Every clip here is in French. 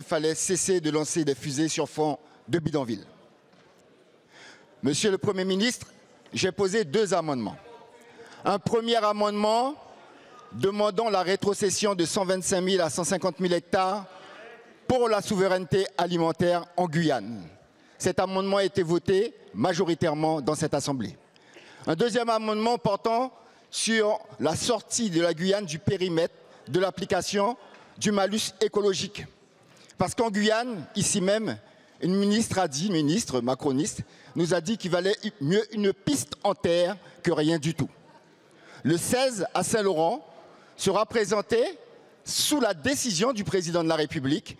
fallait cesser de lancer des fusées sur fond de bidonville. Monsieur le Premier ministre, j'ai posé 2 amendements. Un premier amendement demandant la rétrocession de 125 000 à 150 000 hectares pour la souveraineté alimentaire en Guyane. Cet amendement a été voté majoritairement dans cette Assemblée. Un deuxième amendement portant sur la sortie de la Guyane du périmètre de l'application du malus écologique. Parce qu'en Guyane, ici même, une ministre macroniste, nous a dit qu'il valait mieux une piste en terre que rien du tout. Le 16 à Saint-Laurent sera présenté, sous la décision du président de la République,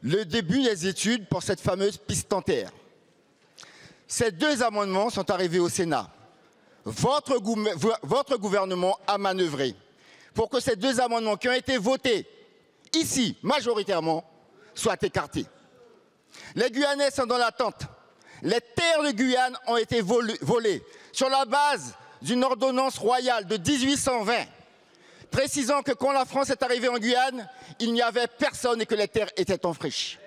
le début des études pour cette fameuse piste en terre. Ces 2 amendements sont arrivés au Sénat. Votre gouvernement a manœuvré pour que ces 2 amendements qui ont été votés ici, majoritairement, soient écartés. Les Guyanais sont dans l'attente. Les terres de Guyane ont été volées sur la base d'une ordonnance royale de 1820, précisant que quand la France est arrivée en Guyane, il n'y avait personne et que les terres étaient en friche.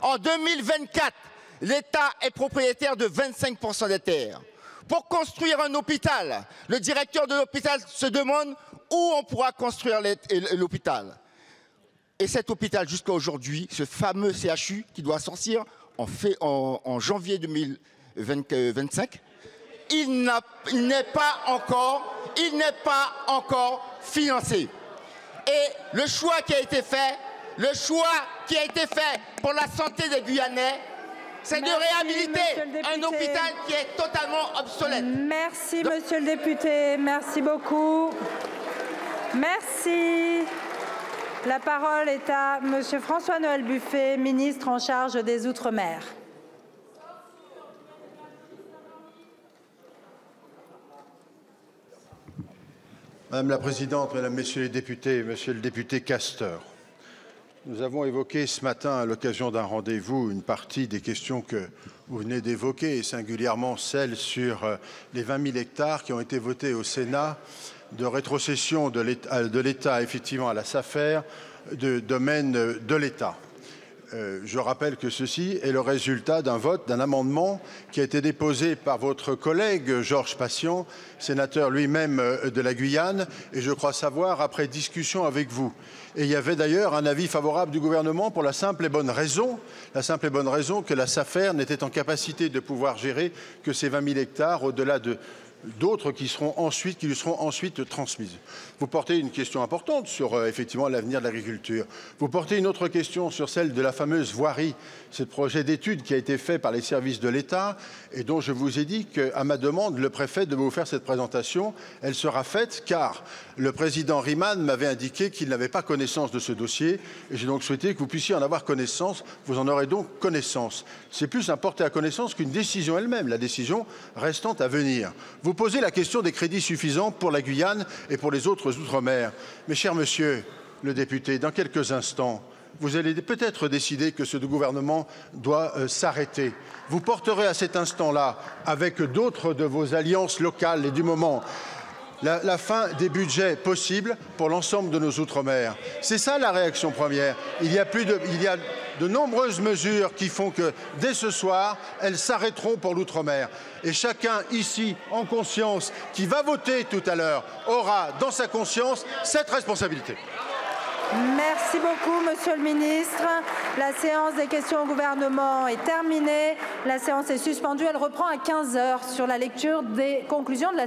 En 2024, l'État est propriétaire de 25% des terres. Pour construire un hôpital, le directeur de l'hôpital se demande où on pourra construire l'hôpital. Et cet hôpital, jusqu'à aujourd'hui, ce fameux CHU qui doit sortir en janvier 2025, il n'est pas encore financé. Et le choix qui a été fait pour la santé des Guyanais, c'est de réhabiliter un hôpital qui est totalement obsolète. Merci, monsieur le député. Merci beaucoup. Merci. La parole est à monsieur François-Noël Buffet, ministre en charge des Outre-mer. Madame la Présidente, Mesdames, Messieurs les députés, Monsieur le député Castor, nous avons évoqué ce matin, à l'occasion d'un rendez-vous, une partie des questions que vous venez d'évoquer, et singulièrement celle sur les 20 000 hectares qui ont été votés au Sénat de rétrocession de l'État, effectivement, à la SAFER, de domaine de l'État. Je rappelle que ceci est le résultat d'un vote, d'un amendement qui a été déposé par votre collègue Georges Patient, sénateur lui-même de la Guyane, et je crois savoir après discussion avec vous. Et il y avait d'ailleurs un avis favorable du gouvernement pour la simple et bonne raison que la SAFER n'était en capacité de pouvoir gérer que ces 20 000 hectares au-delà d'autres qui lui seront ensuite transmises. Vous portez une question importante sur effectivement l'avenir de l'agriculture. Vous portez une autre question sur celle de la fameuse voirie, ce projet d'étude qui a été fait par les services de l'État et dont je vous ai dit qu'à ma demande, le préfet devait vous faire cette présentation. Elle sera faite car le président Riemann m'avait indiqué qu'il n'avait pas connaissance de ce dossier et j'ai donc souhaité que vous puissiez en avoir connaissance. Vous en aurez donc connaissance. C'est plus un porter à connaissance qu'une décision elle-même, la décision restant à venir. Vous posez la question des crédits suffisants pour la Guyane et pour les autres Outre-mer. Mais cher monsieur le député, dans quelques instants, vous allez peut-être décider que ce gouvernement doit s'arrêter. Vous porterez à cet instant-là, avec d'autres de vos alliances locales et du moment, la fin des budgets possibles pour l'ensemble de nos Outre-mer. C'est ça la réaction première. Il y a de nombreuses mesures qui font que, dès ce soir, elles s'arrêteront pour l'Outre-mer. Et chacun ici, en conscience, qui va voter tout à l'heure, aura dans sa conscience cette responsabilité. Merci beaucoup, Monsieur le Ministre. La séance des questions au gouvernement est terminée. La séance est suspendue. Elle reprend à 15 h sur la lecture des conclusions de la